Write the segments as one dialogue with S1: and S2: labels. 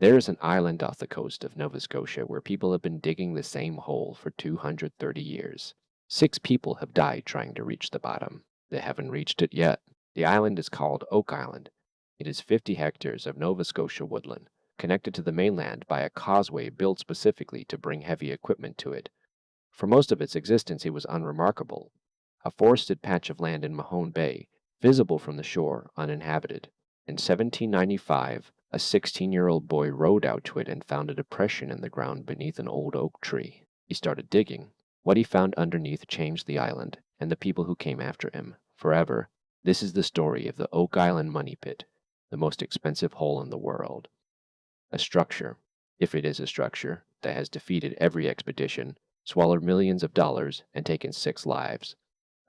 S1: There is an island off the coast of Nova Scotia where people have been digging the same hole for 230 years. 6 people have died trying to reach the bottom. They haven't reached it yet. The island is called Oak Island. It is 50 hectares of Nova Scotia woodland, connected to the mainland by a causeway built specifically to bring heavy equipment to it. For most of its existence, it was unremarkable. A forested patch of land in Mahone Bay, visible from the shore, uninhabited. In 1795, a 16-year-old boy rode out to it and found a depression in the ground beneath an old oak tree. He started digging. What he found underneath changed the island and the people who came after him forever. This is the story of the Oak Island Money Pit, the most expensive hole in the world. A structure, if it is a structure, that has defeated every expedition, swallowed millions of dollars, and taken 6 lives.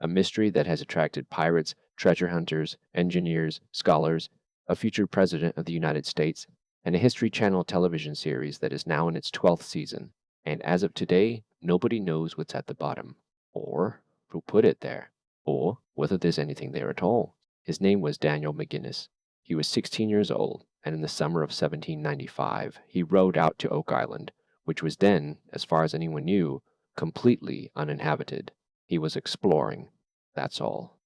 S1: A mystery that has attracted pirates, treasure hunters, engineers, scholars, a future president of the United States, and a History Channel television series that is now in its 12th season. And as of today, nobody knows what's at the bottom, or who put it there, or whether there's anything there at all. His name was Daniel McGinnis. He was 16 years old, and in the summer of 1795, he rowed out to Oak Island, which was then, as far as anyone knew, completely uninhabited. He was exploring, that's all.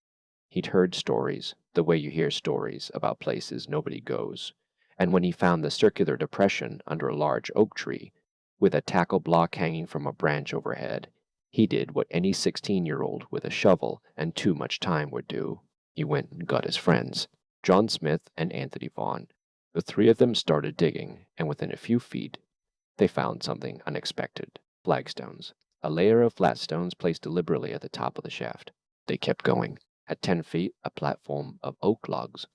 S1: He'd heard stories, the way you hear stories about places nobody goes, and when he found the circular depression under a large oak tree, with a tackle block hanging from a branch overhead, he did what any 16-year-old with a shovel and too much time would do. He went and got his friends, John Smith and Anthony Vaughan. The 3 of them started digging, and within a few feet, they found something unexpected. Flagstones. A layer of flat stones placed deliberately at the top of the shaft. They kept going. At 10 feet, a platform of oak logs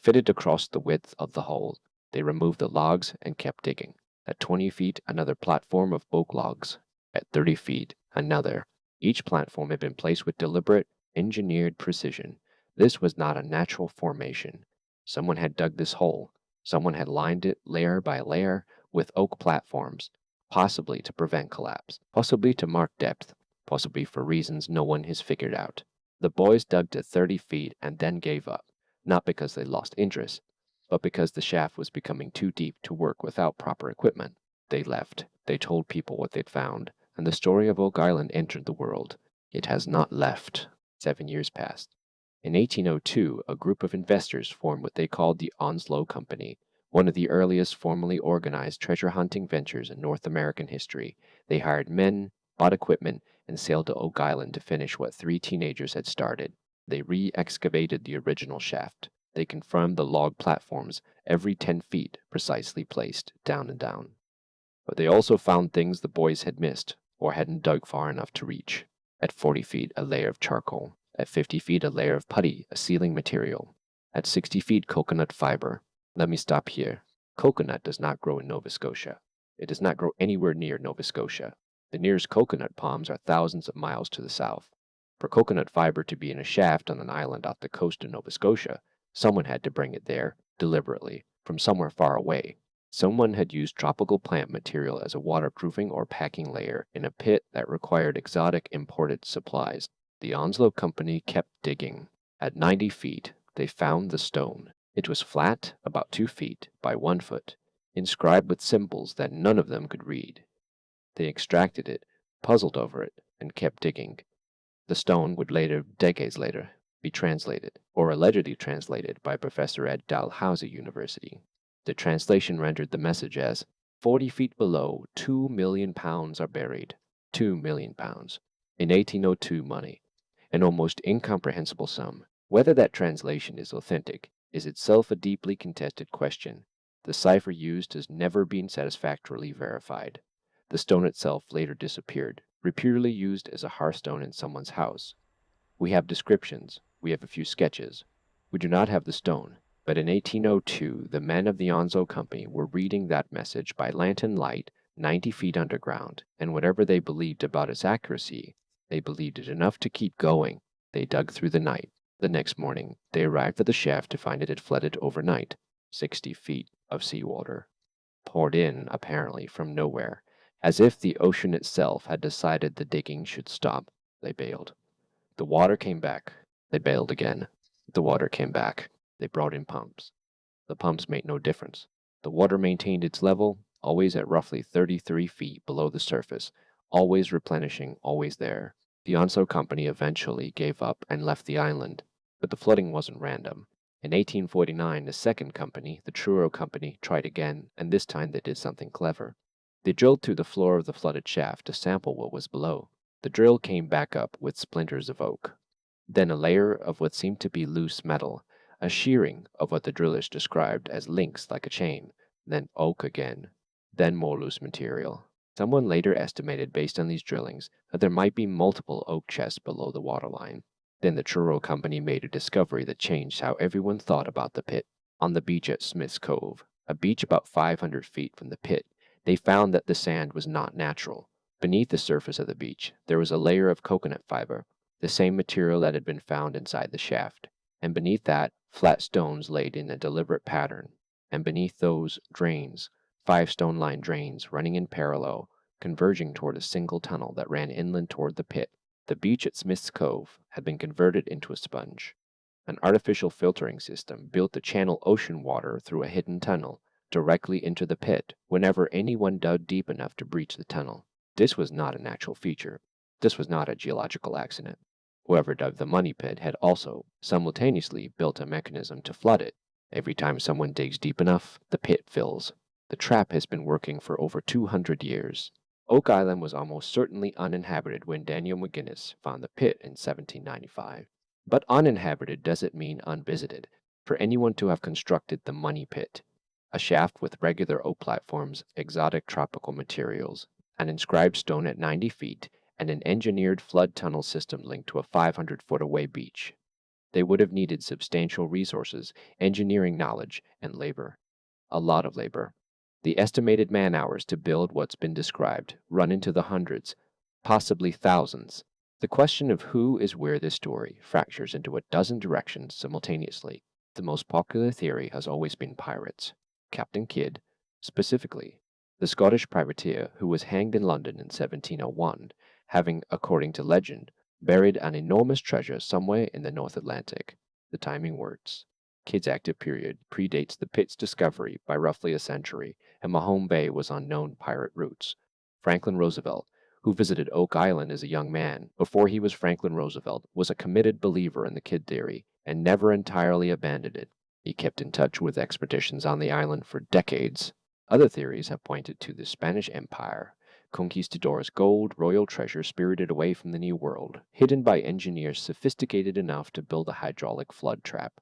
S1: fitted across the width of the hole. They removed the logs and kept digging. At 20 feet, another platform of oak logs. At 30 feet, another. Each platform had been placed with deliberate, engineered precision. This was not a natural formation. Someone had dug this hole. Someone had lined it layer by layer with oak platforms, possibly to prevent collapse, possibly to mark depth, possibly for reasons no one has figured out. The boys dug to 30 feet and then gave up, not because they lost interest, but because the shaft was becoming too deep to work without proper equipment. They left. They told people what they'd found, and the story of Oak Island entered the world. It has not left. 7 years passed. In 1802, a group of investors formed what they called the Onslow Company, one of the earliest formally organized treasure hunting ventures in North American history. They hired men, bought equipment, and sailed to Oak Island to finish what 3 teenagers had started. They re-excavated the original shaft. They confirmed the log platforms, every 10 feet, precisely placed, down and down. But they also found things the boys had missed, or hadn't dug far enough to reach. At 40 feet, a layer of charcoal. At 50 feet, a layer of putty, a sealing material. At 60 feet, coconut fiber. Let me stop here. Coconut does not grow in Nova Scotia. It does not grow anywhere near Nova Scotia. The nearest coconut palms are thousands of miles to the south. For coconut fiber to be in a shaft on an island off the coast of Nova Scotia, someone had to bring it there, deliberately, from somewhere far away. Someone had used tropical plant material as a waterproofing or packing layer in a pit that required exotic imported supplies. The Onslow Company kept digging. At 90 feet, they found the stone. It was flat, about 2 feet by 1 foot, inscribed with symbols that none of them could read. They extracted it, puzzled over it, and kept digging. The stone would later, decades later, be translated, or allegedly translated, by Professor at Dalhousie University. The translation rendered the message as, 40 feet below, 2 million pounds are buried. 2 million pounds. In 1802 money. An almost incomprehensible sum. Whether that translation is authentic is itself a deeply contested question. The cipher used has never been satisfactorily verified. The stone itself later disappeared, reputedly used as a hearthstone in someone's house. We have descriptions, we have a few sketches. We do not have the stone, but in 1802 the men of the Onslow Company were reading that message by lantern light 90 feet underground, and whatever they believed about its accuracy, they believed it enough to keep going. They dug through the night. The next morning, they arrived at the shaft to find it had flooded overnight, 60 feet of seawater, poured in, apparently, from nowhere. As if the ocean itself had decided the digging should stop, they bailed. The water came back. They bailed again. The water came back. They brought in pumps. The pumps made no difference. The water maintained its level, always at roughly 33 feet below the surface, always replenishing, always there. The Onso Company eventually gave up and left the island, but the flooding wasn't random. In 1849, the second company, the Truro Company, tried again, and this time they did something clever. They drilled through the floor of the flooded shaft to sample what was below. The drill came back up with splinters of oak, then a layer of what seemed to be loose metal, a shearing of what the drillers described as links like a chain, then oak again, then more loose material. Someone later estimated based on these drillings that there might be multiple oak chests below the waterline. Then the Truro Company made a discovery that changed how everyone thought about the pit. On the beach at Smith's Cove, a beach about 500 feet from the pit, they found that the sand was not natural. Beneath the surface of the beach, there was a layer of coconut fiber, the same material that had been found inside the shaft, and beneath that, flat stones laid in a deliberate pattern, and beneath those, drains, 5 stone-lined drains running in parallel, converging toward a single tunnel that ran inland toward the pit. The beach at Smith's Cove had been converted into a sponge. An artificial filtering system built to channel ocean water through a hidden tunnel directly into the pit whenever anyone dug deep enough to breach the tunnel. This was not a natural feature. This was not a geological accident. Whoever dug the money pit had also simultaneously built a mechanism to flood it. Every time someone digs deep enough, the pit fills. The trap has been working for over 200 years. Oak Island was almost certainly uninhabited when Daniel McGinnis found the pit in 1795. But uninhabited doesn't mean unvisited. For anyone to have constructed the money pit, a shaft with regular oak platforms, exotic tropical materials, an inscribed stone at 90 feet, and an engineered flood tunnel system linked to a 500-foot-away beach, they would have needed substantial resources, engineering knowledge, and labor. A lot of labor. The estimated man-hours to build what's been described run into the hundreds, possibly thousands. The question of who is where this story fractures into a dozen directions simultaneously. The most popular theory has always been pirates. Captain Kidd, specifically, the Scottish privateer who was hanged in London in 1701, having, according to legend, buried an enormous treasure somewhere in the North Atlantic. The timing works. Kidd's active period predates the pit's discovery by roughly a century, and Mahone Bay was on known pirate routes. Franklin Roosevelt, who visited Oak Island as a young man before he was Franklin Roosevelt, was a committed believer in the Kidd theory and never entirely abandoned it. He kept in touch with expeditions on the island for decades. Other theories have pointed to the Spanish Empire, conquistadors' gold, royal treasure spirited away from the New World, hidden by engineers sophisticated enough to build a hydraulic flood trap.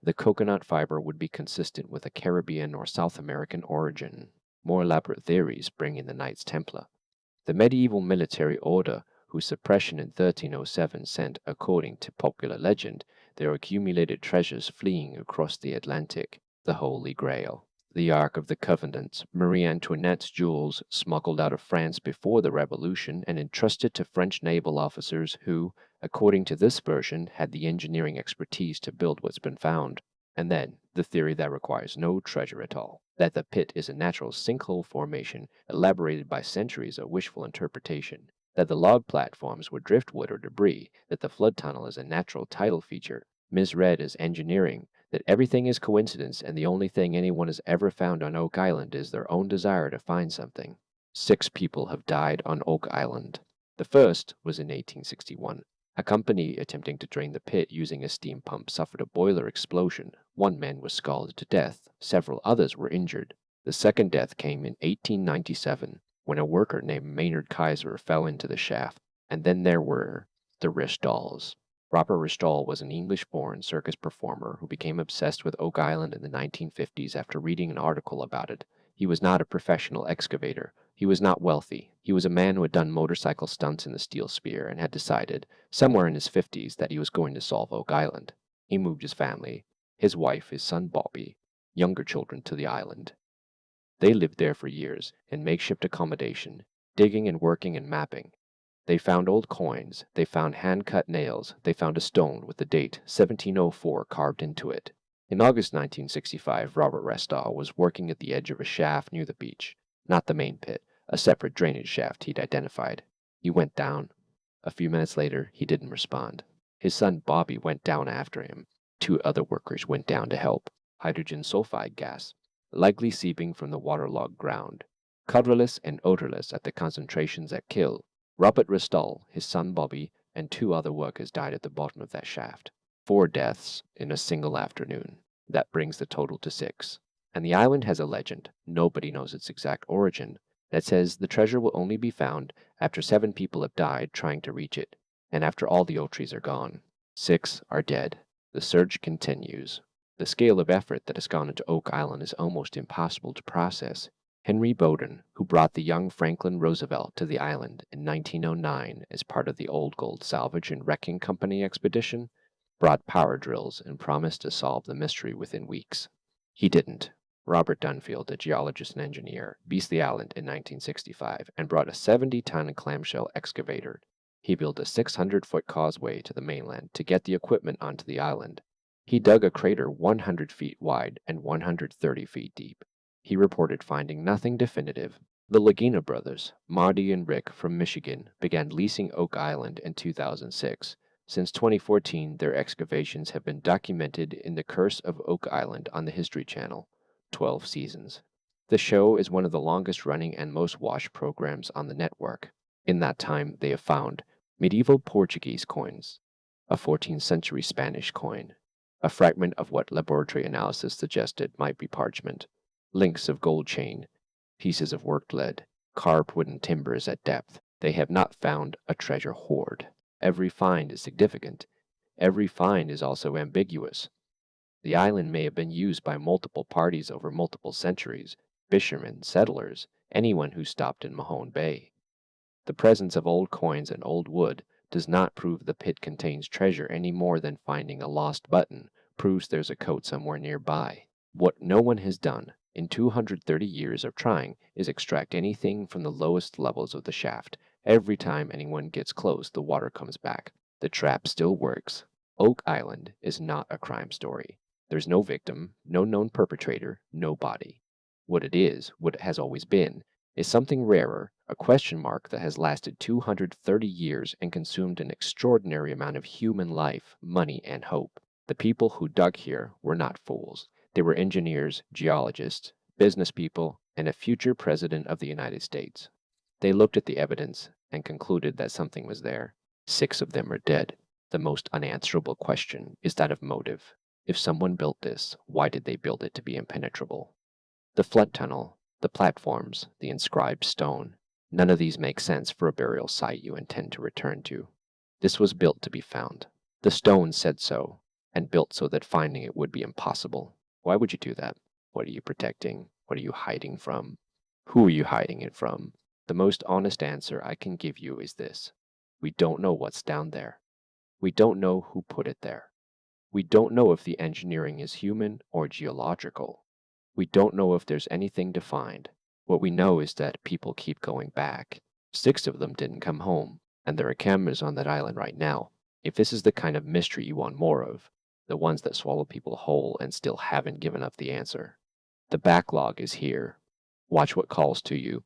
S1: The coconut fiber would be consistent with a Caribbean or South American origin. More elaborate theories bring in the Knights Templar, the medieval military order whose suppression in 1307 sent, according to popular legend, their accumulated treasures fleeing across the Atlantic, the Holy Grail. The Ark of the Covenant, Marie Antoinette's jewels smuggled out of France before the Revolution and entrusted to French naval officers who, according to this version, had the engineering expertise to build what's been found. And then, the theory that requires no treasure at all, that the pit is a natural sinkhole formation elaborated by centuries of wishful interpretation, that the log platforms were driftwood or debris, that the flood tunnel is a natural tidal feature, misread as engineering, that everything is coincidence and the only thing anyone has ever found on Oak Island is their own desire to find something. 6 people have died on Oak Island. The first was in 1861. A company attempting to drain the pit using a steam pump suffered a boiler explosion. 1 man was scalded to death. Several others were injured. The second death came in 1897 when a worker named Maynard Kaiser fell into the shaft. And then there were the Rishdals. Robert Ristall was an English-born circus performer who became obsessed with Oak Island in the 1950s after reading an article about it. He was not a professional excavator. He was not wealthy. He was a man who had done motorcycle stunts in the steel sphere and had decided, somewhere in his 50s, that he was going to solve Oak Island. He moved his family, his wife, his son Bobby, younger children to the island. They lived there for years in makeshift accommodation, digging and working and mapping. They found old coins, they found hand-cut nails, they found a stone with the date 1704 carved into it. In August 1965, Robert Restall was working at the edge of a shaft near the beach, not the main pit, a separate drainage shaft he'd identified. He went down. A few minutes later, he didn't respond. His son Bobby went down after him. 2 other workers went down to help. Hydrogen sulfide gas. likely seeping from the waterlogged ground. Colorless and odorless at the concentrations that kill, Robert Restall, his son Bobby, and 2 other workers died at the bottom of that shaft. 4 deaths in a single afternoon. That brings the total to 6. And the island has a legend, nobody knows its exact origin, that says the treasure will only be found after 7 people have died trying to reach it, and after all the oak trees are gone. 6 are dead. The search continues. The scale of effort that has gone into Oak Island is almost impossible to process. Henry Bowden, who brought the young Franklin Roosevelt to the island in 1909 as part of the Old Gold Salvage and Wrecking Company expedition, brought power drills and promised to solve the mystery within weeks. He didn't. Robert Dunfield, a geologist and engineer, beached the island in 1965 and brought a 70-ton clamshell excavator. He built a 600-foot causeway to the mainland to get the equipment onto the island. He dug a crater 100 feet wide and 130 feet deep. He reported finding nothing definitive. The Lagina brothers, Marty and Rick from Michigan, began leasing Oak Island in 2006. Since 2014, their excavations have been documented in The Curse of Oak Island on the History Channel, 12 seasons. The show is one of the longest-running and most watched programs on the network. In that time, they have found medieval Portuguese coins, a 14th century Spanish coin, a fragment of what laboratory analysis suggested might be parchment, links of gold chain, pieces of worked lead, carved wooden timbers at depth. They have not found a treasure hoard. Every find is significant. Every find is also ambiguous. The island may have been used by multiple parties over multiple centuries, fishermen, settlers, anyone who stopped in Mahone Bay. The presence of old coins and old wood does not prove the pit contains treasure any more than finding a lost button proves there's a coat somewhere nearby. What no one has done in 230 years of trying is extract anything from the lowest levels of the shaft. Every time anyone gets close, the water comes back. The trap still works. Oak Island is not a crime story. There's no victim, no known perpetrator, no body. What it is, what it has always been, is something rarer, a question mark that has lasted 230 years and consumed an extraordinary amount of human life, money, and hope. The people who dug here were not fools. They were engineers, geologists, business people, and a future president of the United States. They looked at the evidence and concluded that something was there. 6 of them are dead. The most unanswerable question is that of motive. If someone built this, why did they build it to be impenetrable? The flood tunnel, the platforms, the inscribed stone, none of these make sense for a burial site you intend to return to. This was built to be found. The stone said so, and built so that finding it would be impossible. Why would you do that? What are you protecting? What are you hiding from? Who are you hiding it from? The most honest answer I can give you is this. We don't know what's down there. We don't know who put it there. We don't know if the engineering is human or geological. We don't know if there's anything to find. What we know is that people keep going back. 6 of them didn't come home, and there are cameras on that island right now. If this is the kind of mystery you want more of, the ones that swallow people whole and still haven't given up the answer, the backlog is here. Watch what calls to you.